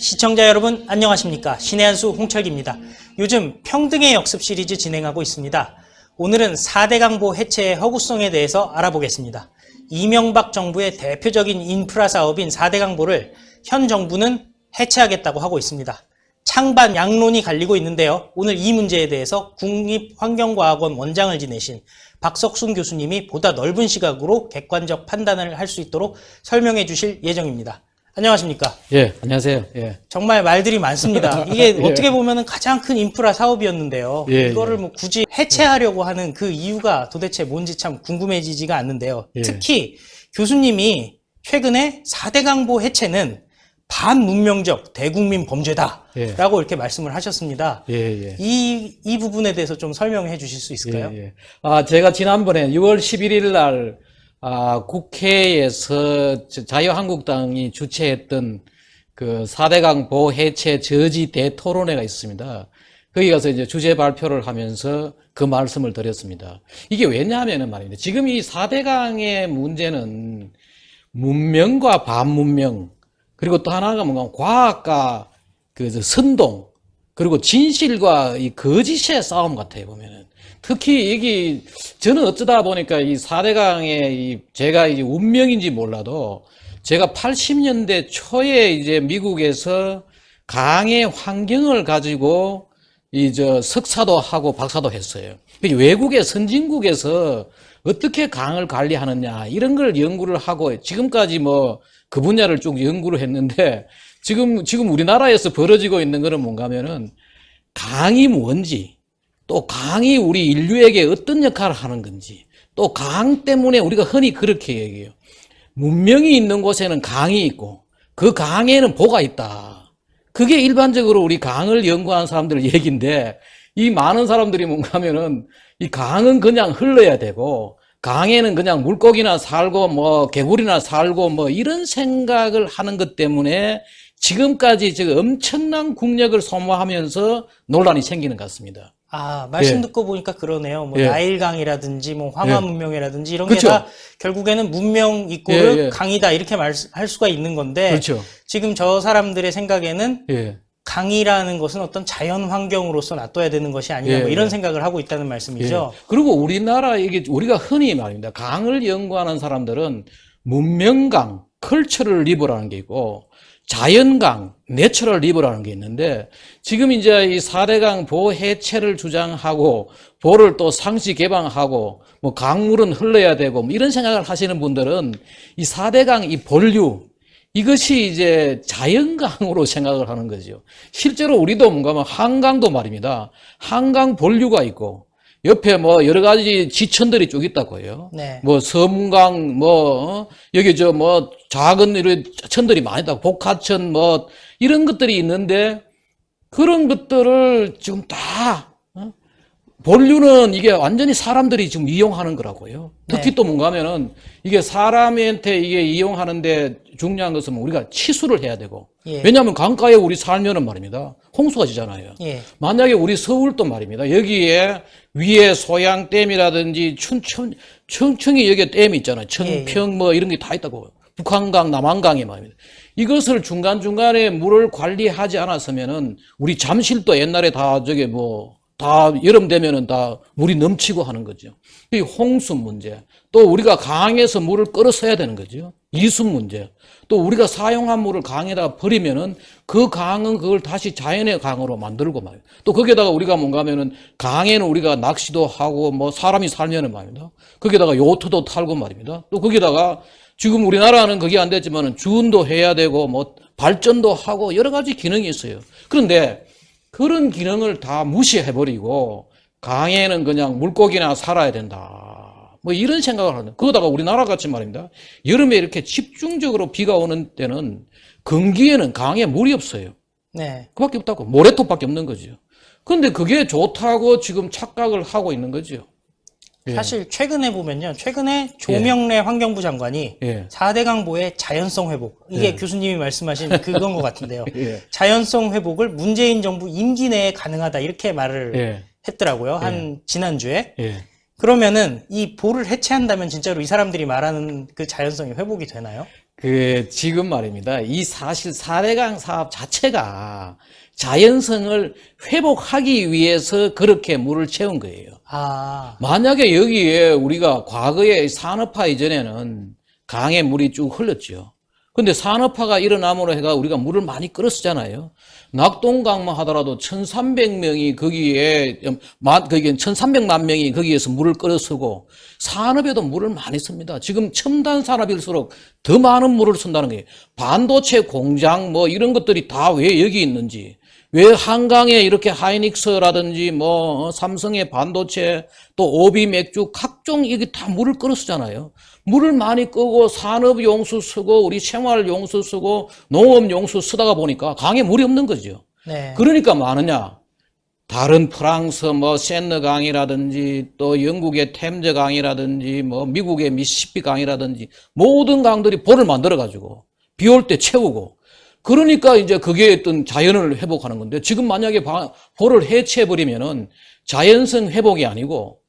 시청자 여러분 안녕하십니까. 신의 한수 홍철기입니다. 요즘 평등의 역습 시리즈 진행하고 있습니다. 오늘은 4대 강보 해체의 허구성에 대해서 알아보겠습니다. 이명박 정부의 대표적인 인프라 사업인 4대 강보를 현 정부는 해체하겠다고 하고 있습니다. 창반 양론이 갈리고 있는데요. 오늘 이 문제에 대해서 국립환경과학원 원장을 지내신 박석순 교수님이 보다 넓은 시각으로 객관적 판단을 할 수 있도록 설명해 주실 예정입니다. 안녕하십니까? 예, 안녕하세요. 예. 정말 말들이 많습니다. 이게 예. 어떻게 보면은 가장 큰 인프라 사업이었는데요. 예, 이거를 예. 뭐 굳이 해체하려고 하는 그 이유가 도대체 뭔지 참 궁금해지지가 않는데요. 예. 특히 교수님이 최근에 4대 강보 해체는 반문명적 대국민 범죄다라고 예. 이렇게 말씀을 하셨습니다. 예, 예. 이 부분에 대해서 좀 설명해 주실 수 있을까요? 예, 예. 제가 지난번에 6월 11일 날 국회에서 자유한국당이 주최했던 그 4대 강보 해체 저지 대토론회가 있습니다. 거기 가서 이제 주제 발표를 하면서 그 말씀을 드렸습니다. 이게 왜냐하면은 말입니다. 지금 이 4대 강의 문제는 문명과 반문명, 그리고 또 하나가 뭔가 과학과 그 선동, 그리고 진실과 이 거짓의 싸움 같아요, 보면은. 특히 여기, 저는 어쩌다 보니까 이 4대강의 제가 이제 운명인지 몰라도 제가 80년대 초에 이제 미국에서 강의 환경을 가지고 석사도 하고 박사도 했어요. 외국의 선진국에서 어떻게 강을 관리하느냐, 이런 걸 연구를 하고 지금까지 뭐 그 분야를 쭉 연구를 했는데 지금 우리나라에서 벌어지고 있는 거는 뭔가 하면은 강이 뭔지, 또 강이 우리 인류에게 어떤 역할을 하는 건지, 또 강 때문에 우리가 흔히 그렇게 얘기해요. 문명이 있는 곳에는 강이 있고 그 강에는 보가 있다. 그게 일반적으로 우리 강을 연구하는 사람들 얘기인데, 이 많은 사람들이 뭔가 하면은 이 강은 그냥 흘러야 되고 강에는 그냥 물고기나 살고 뭐 개구리나 살고 뭐 이런 생각을 하는 것 때문에 지금까지 지금 엄청난 국력을 소모하면서 논란이 생기는 것 같습니다. 말씀 예. 듣고 보니까 그러네요. 뭐 예. 나일강이라든지 뭐 황하문명이라든지 이런 그렇죠. 게 다 결국에는 문명 이꼬르 예, 예. 강이다 이렇게 할 수가 있는 건데, 그렇죠. 지금 저 사람들의 생각에는 예. 강이라는 것은 어떤 자연 환경으로서 놔둬야 되는 것이 아니냐, 뭐 예, 이런 예. 생각을 하고 있다는 말씀이죠. 예. 그리고 우리나라 이게 우리가 흔히 말입니다. 강을 연구하는 사람들은 문명강, 컬처럴 리버라는 게 있고 자연강, 내추럴 리버라는 게 있는데, 지금 이제 이 4대강 보 해체를 주장하고 보를 또 상시 개방하고 뭐 강물은 흘러야 되고 뭐 이런 생각을 하시는 분들은 이 4대강 이 본류, 이것이 이제 자연강으로 생각을 하는 거죠. 실제로 우리도 뭔가 뭐 한강도 말입니다. 한강 본류가 있고 옆에 뭐 여러 가지 지천들이 쭉 있다고요. 네. 뭐 섬강, 여기 뭐 작은 이런 천들이 많이 있다고, 복하천 뭐 이런 것들이 있는데, 그런 것들을 지금 다 본류는 이게 완전히 사람들이 지금 이용하는 거라고요. 특히 네. 또 뭔가 하면은 이게 사람한테 이게 이용하는데 중요한 것은 우리가 치수를 해야 되고. 예. 왜냐하면 강가에 우리 살면은 말입니다. 홍수가 지잖아요. 예. 만약에 우리 서울도 말입니다. 여기에 위에 소양댐이라든지 충청이 여기에 댐이 있잖아요. 청평 뭐 이런 게 다 있다고. 북한강, 남한강에 말입니다. 이것을 중간중간에 물을 관리하지 않았으면은 우리 잠실도 옛날에 다 다 여름 되면은 다 물이 넘치고 하는 거죠. 이 홍수 문제, 또 우리가 강에서 물을 끌어 써야 되는 거죠. 이수 문제, 또 우리가 사용한 물을 강에다가 버리면은 그 강은 그걸 다시 자연의 강으로 만들고 말이에요. 또 거기에다가 우리가 뭔가 하면은 강에는 우리가 낚시도 하고 뭐 사람이 살면은 말입니다. 거기에다가 요트도 탈고 말입니다. 또 거기다가 지금 우리나라는 그게 안 됐지만은 주운도 해야 되고 뭐 발전도 하고 여러 가지 기능이 있어요. 그런데 그런 기능을 다 무시해버리고 강에는 그냥 물고기나 살아야 된다, 뭐 이런 생각을 하는. 그거다가 우리나라 같이 말입니다. 여름에 이렇게 집중적으로 비가 오는 때는 건기에는 강에 물이 없어요. 네. 그밖에 없다고. 모래톱밖에 없는 거죠. 그런데 그게 좋다고 지금 착각을 하고 있는 거죠. 예. 사실 최근에 보면요. 최근에 조명래 환경부 장관이 예. 4대 강보의 자연성 회복, 이게 예. 교수님이 말씀하신 그건 것 같은데요. 예. 자연성 회복을 문재인 정부 임기 내에 가능하다 이렇게 말을 예. 했더라고요. 한 지난주에. 예. 그러면은 이 보를 해체한다면 진짜로 이 사람들이 말하는 그 자연성이 회복이 되나요? 지금 말입니다. 이 사실 4대강 사업 자체가 자연성을 회복하기 위해서 그렇게 물을 채운 거예요. 아, 만약에 여기에 우리가 과거에 산업화 이전에는 강에 물이 쭉 흘렀죠. 근데 산업화가 일어남으로 해가 우리가 물을 많이 끌었잖아요. 낙동강만 하더라도 1,300명이 거기에 1,300만 명이 거기에서 물을 끌어 쓰고 산업에도 물을 많이 씁니다. 지금 첨단 산업일수록 더 많은 물을 쓴다는 거예요. 반도체 공장 뭐 이런 것들이 다 왜 여기 있는지, 왜 한강에 이렇게 하이닉스라든지 뭐 삼성의 반도체 또 오비 맥주 각종 이게 다 물을 끌어 쓰잖아요. 물을 많이 끄고 산업 용수 쓰고 우리 생활 용수 쓰고 농업 용수 쓰다가 보니까 강에 물이 없는 거죠. 네. 그러니까 많으냐? 다른 프랑스 뭐 세느 강이라든지 또 영국의 템즈 강이라든지 뭐 미국의 미시시피 강이라든지 모든 강들이 볼을 만들어 가지고 비 올 때 채우고 그러니까 이제 그게 어떤 자연을 회복하는 건데 지금 만약에 볼을 해체해 버리면은 자연성 회복이 아니고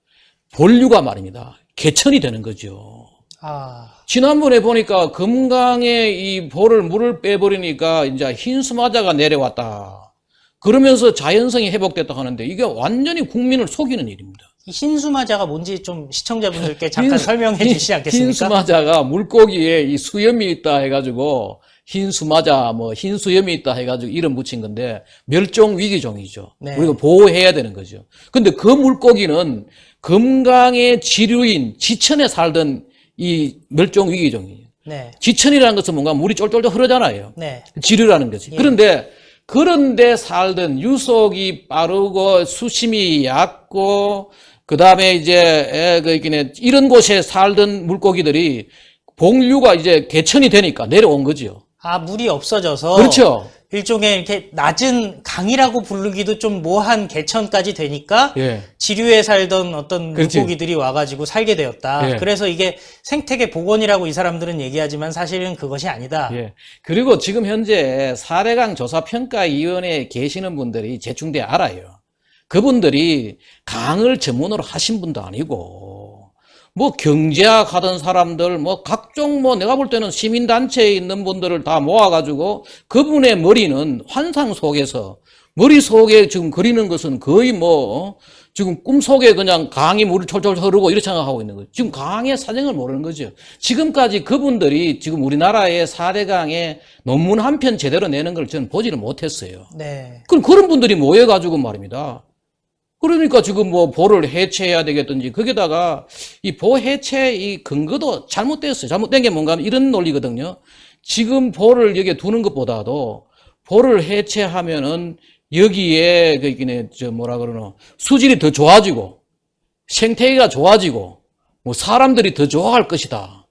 본류가 말입니다. 개천이 되는 거죠. 아, 지난번에 보니까 금강에 이 볼을 물을 빼버리니까 이제 흰수마자가 내려왔다. 그러면서 자연성이 회복됐다 하는데 이게 완전히 국민을 속이는 일입니다. 이 흰수마자가 뭔지 좀 시청자분들께 잠깐 설명해 주시지 않겠습니까? 흰수마자가 물고기에 이 수염이 있다 해가지고 흰수마자 뭐 흰수염이 있다 해가지고 이름 붙인 건데 멸종 위기종이죠. 네. 우리가 보호해야 되는 거죠. 근데 그 물고기는 금강의 지류인 지천에 살던 이 멸종 위기종이에요. 네. 지천이라는 것은 뭔가 물이 쫄쫄쫄 흐르잖아요. 네. 지류라는 거지. 예. 그런데 살던 유속이 빠르고 수심이 얕고 그다음에 이제 이런 곳에 살던 물고기들이 복류가 이제 개천이 되니까 내려온 거죠. 아, 물이 없어져서. 그렇죠. 일종의 이렇게 낮은 강이라고 부르기도 좀 모한 개천까지 되니까 예. 지류에 살던 어떤 그렇지. 물고기들이 와가지고 살게 되었다. 예. 그래서 이게 생태계 복원이라고 이 사람들은 얘기하지만 사실은 그것이 아니다. 예. 그리고 지금 현재 4대강 조사평가위원회에 계시는 분들이 제충대 알아요. 그분들이 강을 전문으로 하신 분도 아니고 뭐 경제학 하던 사람들 뭐 각종 뭐 내가 볼 때는 시민단체에 있는 분들을 다 모아가지고 그분의 머리는 환상 속에서 머릿속에 지금 그리는 것은 거의 뭐 지금 꿈속에 그냥 강이 물을 철철 흐르고 이렇게 생각하고 있는 거죠. 지금 강의 사정을 모르는 거죠. 지금까지 그분들이 지금 우리나라의 4대강의 논문 한 편 제대로 내는 걸 저는 보지를 못했어요. 네. 그럼 그런 분들이 모여가지고 말입니다. 그러니까 지금 뭐 보를 해체해야 되겠든지 거기다가 이 보 해체 이 근거도 잘못됐어요. 잘못된 게 뭔가 하면 이런 논리거든요. 지금 보를 여기에 두는 것보다도 보를 해체하면은 여기에 수질이 더 좋아지고 생태계가 좋아지고 뭐 사람들이 더 좋아할 것이다.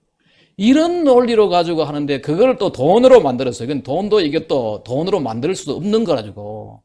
이런 논리로 가지고 하는데 그걸 또 돈으로 만들었어요. 이건 돈도 이게 또 돈으로 만들 수도 없는 거가지고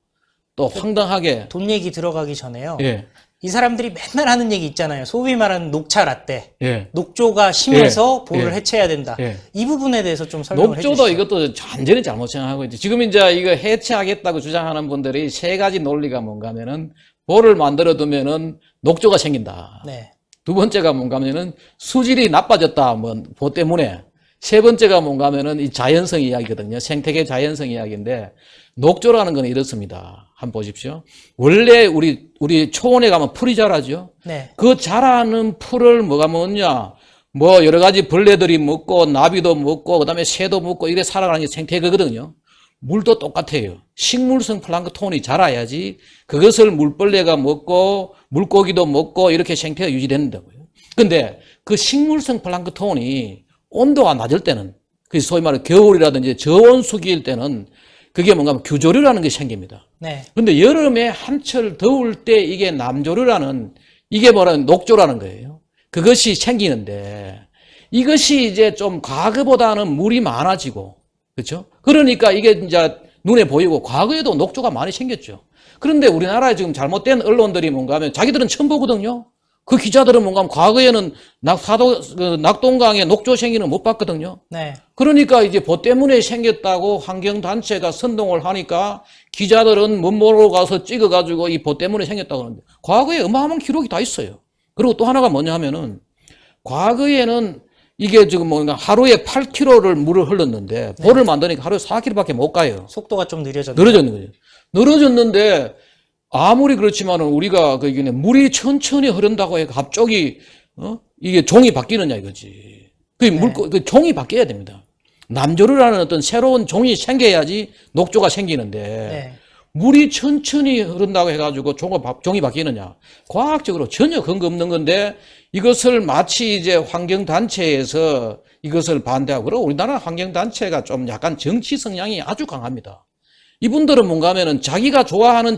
또 황당하게 돈 얘기 들어가기 전에요. 예. 이 사람들이 맨날 하는 얘기 있잖아요. 소위 말하는 녹차 라떼. 예. 녹조가 심해서 예. 볼을 예. 해체해야 된다. 예. 이 부분에 대해서 좀 설명을 녹조도 해주시죠. 이것도 완전히 잘못 생각하고 있죠. 지금 이제 이거 해체하겠다고 주장하는 분들이 세 가지 논리가 뭔가 하면은 볼을 만들어 두면은 녹조가 생긴다. 네. 두 번째가 뭔가 하면은 수질이 나빠졌다. 뭐 보 때문에. 세 번째가 뭔가 하면은 이 자연성 이야기거든요. 생태계 자연성 이야기인데 녹조라는 건 이렇습니다. 한번 보십시오. 원래 우리 초원에 가면 풀이 자라죠. 네. 그 자라는 풀을 뭐가 먹냐? 뭐 여러 가지 벌레들이 먹고 나비도 먹고 그다음에 새도 먹고 이래 살아가는 게 생태계거든요. 물도 똑같아요. 식물성 플랑크톤이 자라야지 그것을 물벌레가 먹고 물고기도 먹고 이렇게 생태가 유지된다고요. 근데 그 식물성 플랑크톤이 온도가 낮을 때는 그 소위 말해 겨울이라든지 저온수기일 때는 그게 뭔가 하면 규조류라는 게 생깁니다. 네. 근데 여름에 한철 더울 때 이게 남조류라는 이게 뭐라는 녹조라는 거예요. 그것이 생기는데 이것이 이제 좀 과거보다는 물이 많아지고 그렇죠? 그러니까 이게 이제 눈에 보이고 과거에도 녹조가 많이 생겼죠. 그런데 우리나라에 지금 잘못된 언론들이 뭔가 하면 자기들은 처음 보거든요. 그 기자들은 뭔가 하면 과거에는 낙동강에 녹조 생기는 못 봤거든요. 네. 그러니까 이제 보 때문에 생겼다고 환경단체가 선동을 하니까 기자들은 먼보로 가서 찍어가지고 이 보 때문에 생겼다고 하는데 과거에 어마어마한 기록이 다 있어요. 그리고 또 하나가 뭐냐 하면은 과거에는 이게 지금 뭔가 하루에 8km를 물을 흘렀는데 볼을 만드니까 하루에 4km밖에 못 가요. 속도가 좀 느려졌네요. 늘어졌는 거죠. 늘어졌는데 아무리 그렇지만은 우리가 그 이게 물이 천천히 흐른다고 해 갑자기 이게 종이 바뀌느냐 이거지. 그 종이 바뀌어야 됩니다. 남조류라는 어떤 새로운 종이 생겨야지 녹조가 생기는데 네. 물이 천천히 흐른다고 해가지고 종이 바뀌느냐? 과학적으로 전혀 근거 없는 건데 이것을 마치 이제 환경단체에서 이것을 반대하고, 그리고 우리나라 환경단체가 좀 약간 정치 성향이 아주 강합니다. 이분들은 뭔가 하면은 자기가 좋아하는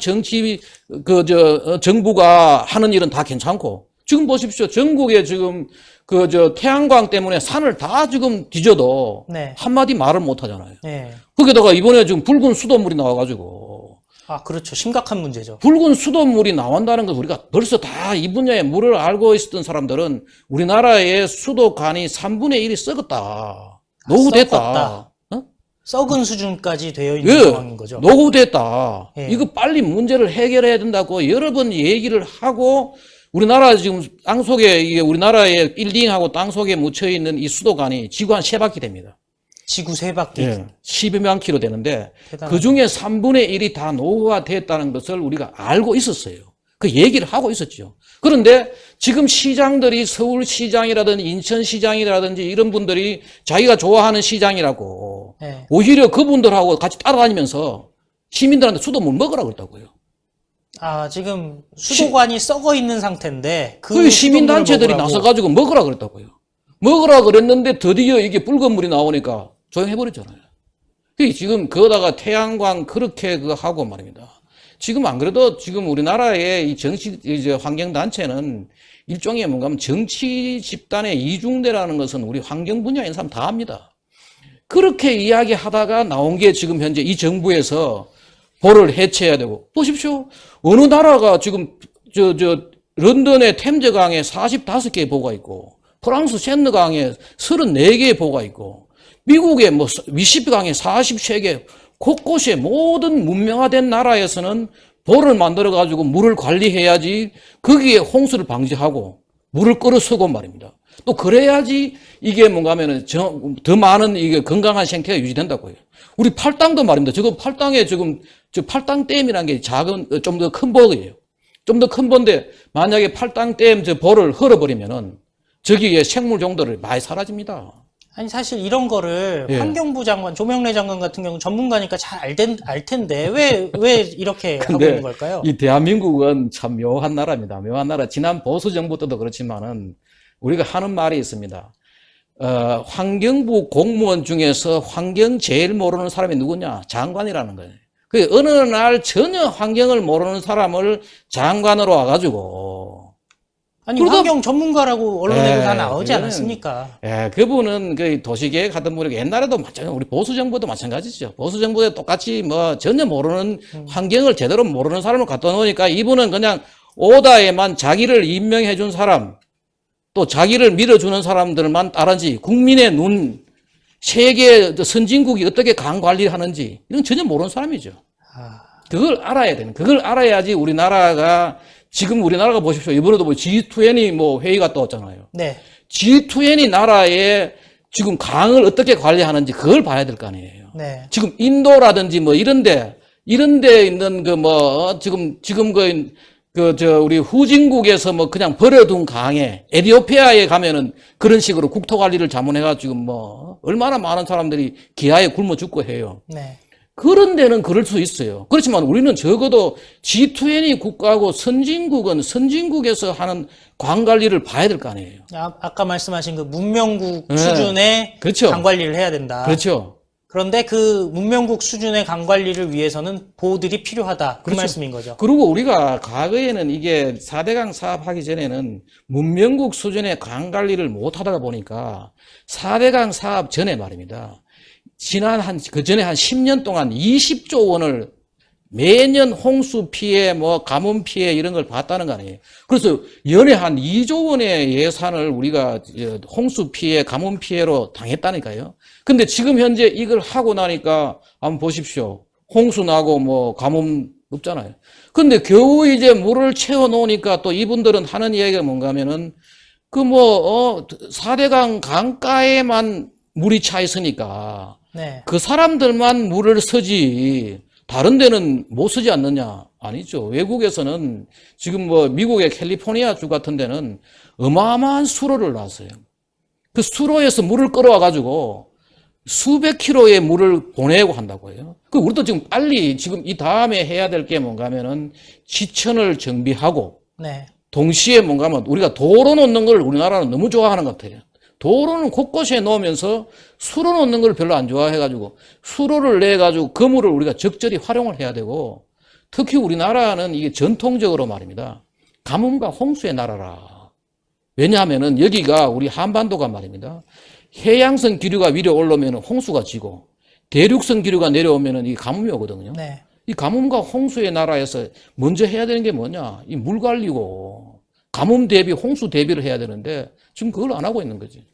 정부가 하는 일은 다 괜찮고, 지금 보십시오. 전국에 지금 태양광 때문에 산을 다 지금 뒤져도 네. 한마디 말을 못 하잖아요. 네. 거기다가 이번에 지금 붉은 수돗물이 나와가지고, 아, 그렇죠. 심각한 문제죠. 붉은 수돗물이 나온다는 것 우리가 벌써 다 이 분야의 물을 알고 있었던 사람들은 우리나라의 수도관이 3분의 1이 썩었다. 노후됐다. 썩었다. 썩은 수준까지 되어 있는 예, 상황인 거죠. 노후됐다. 예. 이거 빨리 문제를 해결해야 된다고 여러 번 얘기를 하고, 우리나라 지금 땅속에, 이게 우리나라의 빌딩하고 땅속에 묻혀있는 이 수도관이 지구 한 3바퀴 됩니다. 지구 3바퀴. 예, 12만 킬로 되는데 대단하다. 그 중에 3분의 1이 다 노후화됐다는 것을 우리가 알고 있었어요. 그 얘기를 하고 있었죠. 그런데 지금 시장들이 서울시장이라든지 인천시장이라든지 이런 분들이 자기가 좋아하는 시장이라고 네. 오히려 그분들하고 같이 따라다니면서 시민들한테 수돗물 먹으라 그랬다고요. 아, 지금 수도관이 썩어 있는 상태인데 그 시민단체들이 나서가지고 먹으라 그랬다고요. 먹으라 그랬는데 드디어 이게 붉은 물이 나오니까 조용해버렸잖아요. 지금 그거다가 태양광 그렇게 하고 말입니다. 지금 안 그래도 지금 우리나라의 이 이제 환경단체는 일종의 뭔가 하면 정치 집단의 이중대라는 것은 우리 환경 분야에 있는 사람 다 압니다. 그렇게 이야기하다가 나온 게 지금 현재 이 정부에서 볼을 해체해야 되고, 보십시오. 어느 나라가 지금 런던의 템즈강에 45개의 보가 있고, 프랑스 샌느강에 34개의 보가 있고, 미국의 미시피강에 43개, 곳곳에 모든 문명화된 나라에서는 볼을 만들어가지고 물을 관리해야지 거기에 홍수를 방지하고 물을 끌어쓰고 말입니다. 또 그래야지 이게 뭔가 하면은 더 많은 이게 건강한 생태가 유지된다고 해요. 우리 팔당도 말입니다. 지금 팔당에 지금 팔당댐이라는 게 작은, 좀 더 큰 보예요. 좀 더 큰 보인데 만약에 팔당댐 볼을 흘러버리면은 저기에 생물 종들이 많이 사라집니다. 아니, 사실 이런 거를 예. 환경부 장관, 조명래 장관 같은 경우는 전문가니까 잘 알 텐데, 왜 이렇게 하고 근데 있는 걸까요? 이 대한민국은 참 묘한 나라입니다. 묘한 나라. 지난 보수 정부 때도 그렇지만은 우리가 하는 말이 있습니다. 환경부 공무원 중에서 환경 제일 모르는 사람이 누구냐? 장관이라는 거예요. 그 어느 날 전혀 환경을 모르는 사람을 장관으로 와가지고, 아니, 그러다- 환경 전문가라고 언론에도 예, 다 나오지 그거는- 않았습니까? 예, 그분은 그 도시계획 하던 분이고, 옛날에도 마찬가지, 우리 보수 정부도 마찬가지죠. 보수 정부에 똑같이 전혀 모르는 환경을 제대로 모르는 사람을 갖다 놓으니까 이분은 그냥 오다에만 자기를 임명해 준 사람, 또 자기를 밀어주는 사람들만 따르지, 국민의 눈, 세계 선진국이 어떻게 강 관리하는지, 이건 전혀 모르는 사람이죠. 그걸 알아야 되는, 그걸 알아야지 우리나라가, 지금 우리나라가 보십시오. 이번에도 G20 회의 갔다 왔잖아요. 네. G20 나라에 지금 강을 어떻게 관리하는지 그걸 봐야 될 거 아니에요. 네. 지금 인도라든지 이런데 있는 지금 우리 후진국에서 그냥 버려둔 강에, 에티오피아에 가면은 그런 식으로 국토 관리를 잘못해가지고 얼마나 많은 사람들이 기아에 굶어 죽고 해요. 네. 그런 데는 그럴 수 있어요. 그렇지만 우리는 적어도 G20 국가하고 선진국은 선진국에서 하는 강 관리를 봐야 될 거 아니에요. 아까 말씀하신 그 문명국 네. 수준의 그렇죠. 강 관리를 해야 된다. 그렇죠. 그런데 그 문명국 수준의 강 관리를 위해서는 보호들이 필요하다. 그 그렇죠. 말씀인 거죠. 그리고 우리가 과거에는 이게 4대강 사업하기 전에는 문명국 수준의 강 관리를 못 하다가 보니까 4대강 사업 전에 말입니다. 그 전에 한 10년 동안 20조 원을 매년 홍수 피해, 가뭄 피해 이런 걸 봤다는 거 아니에요. 그래서 연에 한 2조 원의 예산을 우리가 홍수 피해, 가뭄 피해로 당했다니까요. 근데 지금 현재 이걸 하고 나니까 한번 보십시오. 홍수 나고 가뭄 없잖아요. 근데 겨우 이제 물을 채워 놓으니까 또 이분들은 하는 이야기가 뭔가 하면은 사대강 강가에만 물이 차 있으니까 네. 그 사람들만 물을 쓰지 다른 데는 못 쓰지 않느냐? 아니죠. 외국에서는 지금 미국의 캘리포니아 주 같은 데는 어마어마한 수로를 놨어요. 그 수로에서 물을 끌어와 가지고 수백 킬로의 물을 보내고 한다고 해요. 우리도 지금 빨리 지금 이 다음에 해야 될 게 뭔가 하면은 지천을 정비하고 네. 동시에 뭔가 하면 우리가 도로 놓는 걸 우리나라는 너무 좋아하는 것 같아요. 도로는 곳곳에 놓으면서 수로 놓는 걸 별로 안 좋아해가지고 수로를 내가지고 그 물을 우리가 적절히 활용을 해야 되고 특히 우리나라는 이게 전통적으로 말입니다. 가뭄과 홍수의 나라라. 왜냐하면은 여기가 우리 한반도가 말입니다. 해양성 기류가 위로 올라오면 홍수가 지고 대륙성 기류가 내려오면 이 가뭄이 오거든요. 네. 이 가뭄과 홍수의 나라에서 먼저 해야 되는 게 뭐냐? 이 물 관리고 가뭄 대비, 홍수 대비를 해야 되는데 지금 그걸 안 하고 있는 거지.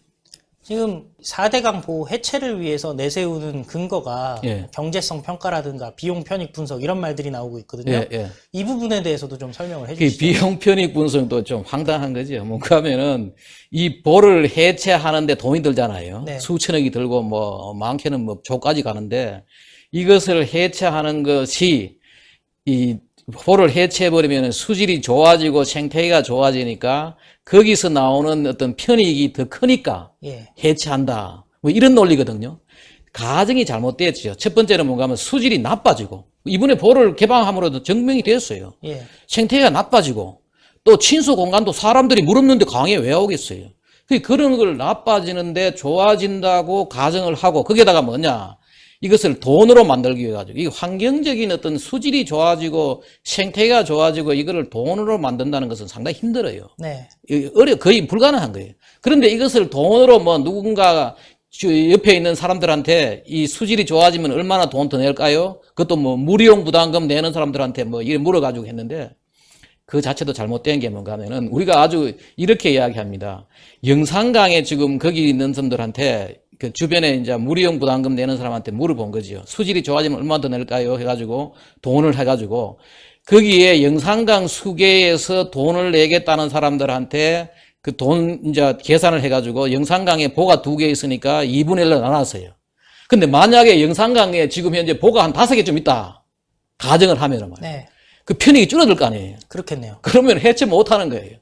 지금 4대강 보호 해체를 위해서 내세우는 근거가 예. 경제성 평가라든가 비용 편익 분석 이런 말들이 나오고 있거든요. 예, 예. 이 부분에 대해서도 좀 설명을 그 해주시죠. 비용 편익 분석도 좀 황당한 거죠. 뭔가 하면은 이 보를 해체하는데 돈이 들잖아요. 네. 수천억이 들고 많게는 조까지 가는데 이것을 해체하는 것이 이 보를 해체해버리면 수질이 좋아지고 생태계가 좋아지니까 거기서 나오는 어떤 편익이 더 크니까 예. 해체한다. 이런 논리거든요. 가정이 잘못됐죠. 첫 번째는 뭔가 하면 수질이 나빠지고 이번에 보를 개방함으로도 증명이 됐어요. 예. 생태계가 나빠지고 또 친수 공간도 사람들이 물 없는데 강에 왜 오겠어요. 그런 걸 나빠지는데 좋아진다고 가정을 하고 거기에다가 뭐냐. 이것을 돈으로 만들기 위해 가지고 이 환경적인 어떤 수질이 좋아지고 생태계가 좋아지고 이거를 돈으로 만든다는 것은 상당히 힘들어요. 네. 거의 불가능한 거예요. 그런데 이것을 돈으로 누군가 옆에 있는 사람들한테 이 수질이 좋아지면 얼마나 돈 더 낼까요? 그것도 무료용 부담금 내는 사람들한테 이렇게 물어가지고 했는데 그 자체도 잘못된 게 뭔가 하면은 우리가 아주 이렇게 이야기합니다. 영산강에 지금 거기 있는 사람들한테 그 주변에 이제 무료용 부담금 내는 사람한테 물어본 거지요. 수질이 좋아지면 얼마 더 낼까요? 해가지고 돈을 해가지고 거기에 영산강 수계에서 돈을 내겠다는 사람들한테 그 돈 이제 계산을 해가지고 영산강에 보가 2개 있으니까 2분의 1로 나눴어요. 근데 만약에 영산강에 지금 현재 보가 한 5개 좀 있다. 가정을 하면은 말이에요. 네. 그 편익이 줄어들 거 아니에요. 그렇겠네요. 그러면 해체 못 하는 거예요.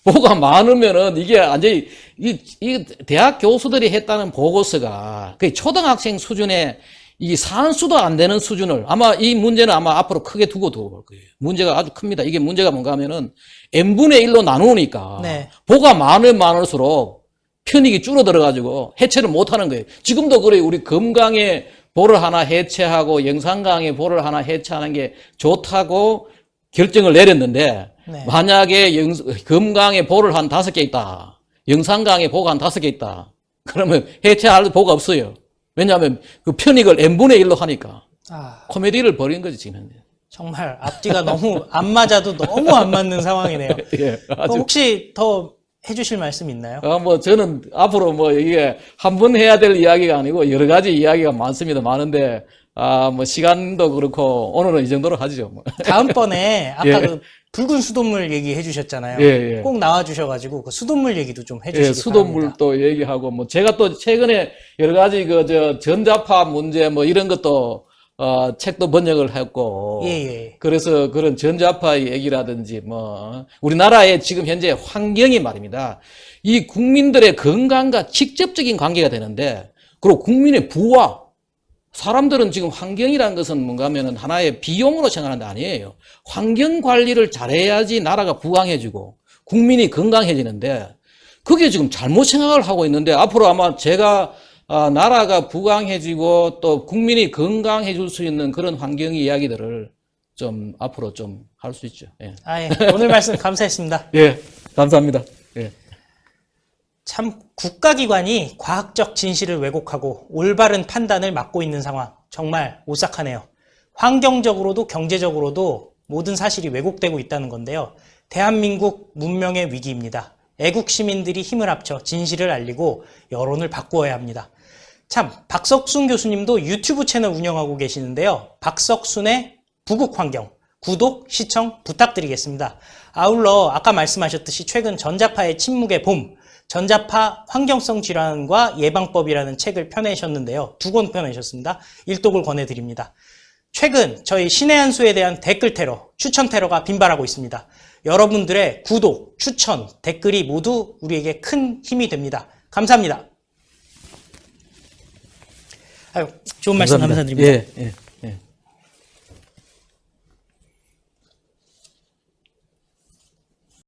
보고가 많으면은 이게 완전히 이 대학 교수들이 했다는 보고서가 그 초등학생 수준의 이 산수도 안 되는 수준을 아마 이 문제는 아마 앞으로 크게 두고 볼 거예요. 문제가 아주 큽니다. 이게 문제가 뭔가 하면은 n분의 1로 나누니까 네. 보가 많을수록 편익이 줄어들어 가지고 해체를 못 하는 거예요. 지금도 그래요. 우리 금강에 보를 하나 해체하고 영산강에 보를 하나 해체하는 게 좋다고 결정을 내렸는데 네. 만약에 금강에 보를 한 5개 있다. 영산강에 보가 한 5개 있다. 그러면 해체할 보가 없어요. 왜냐하면 그 편익을 n분의 1로 하니까. 코미디를 벌인 거지, 지금 현재. 정말 앞뒤가 너무 안 맞아도 너무 안 맞는 상황이네요. 예, 아주. 혹시 더 해주실 말씀 있나요? 저는 앞으로 이게 한 번 해야 될 이야기가 아니고 여러 가지 이야기가 많습니다. 많은데, 시간도 그렇고, 오늘은 이 정도로 하죠. 다음번에 아까 예. 그 붉은 수돗물 얘기해 주셨잖아요. 예, 예. 꼭 나와 주셔가지고 그 수돗물 얘기도 좀 해주시기 예, 수돗물도 얘기하고, 제가 또 최근에 여러 가지 전자파 문제 이런 것도, 책도 번역을 했고. 예. 그래서 그런 전자파 얘기라든지 우리나라의 지금 현재 환경이 말입니다. 이 국민들의 건강과 직접적인 관계가 되는데, 그리고 국민의 부와 사람들은 지금 환경이라는 것은 뭔가 하면은 하나의 비용으로 생각하는 게 아니에요. 환경 관리를 잘해야지 나라가 부강해지고 국민이 건강해지는데 그게 지금 잘못 생각을 하고 있는데 앞으로 아마 제가 나라가 부강해지고 또 국민이 건강해질 수 있는 그런 환경 이야기들을 좀 앞으로 좀 할 수 있죠. 예. 예. 오늘 말씀 감사했습니다. 예, 감사합니다. 예. 참 국가기관이 과학적 진실을 왜곡하고 올바른 판단을 막고 있는 상황 정말 오싹하네요. 환경적으로도 경제적으로도 모든 사실이 왜곡되고 있다는 건데요. 대한민국 문명의 위기입니다. 애국 시민들이 힘을 합쳐 진실을 알리고 여론을 바꾸어야 합니다. 참 박석순 교수님도 유튜브 채널 운영하고 계시는데요. 박석순의 부국환경 구독, 시청 부탁드리겠습니다. 아울러 아까 말씀하셨듯이 최근 전자파의 침묵의 봄, 전자파 환경성 질환과 예방법이라는 책을 펴내셨는데요. 2권 펴내셨습니다. 일독을 권해드립니다. 최근 저희 신의 한 수에 대한 댓글 테러, 추천 테러가 빈발하고 있습니다. 여러분들의 구독, 추천, 댓글이 모두 우리에게 큰 힘이 됩니다. 감사합니다. 아유, 좋은 말씀 감사드립니다. 예, 예.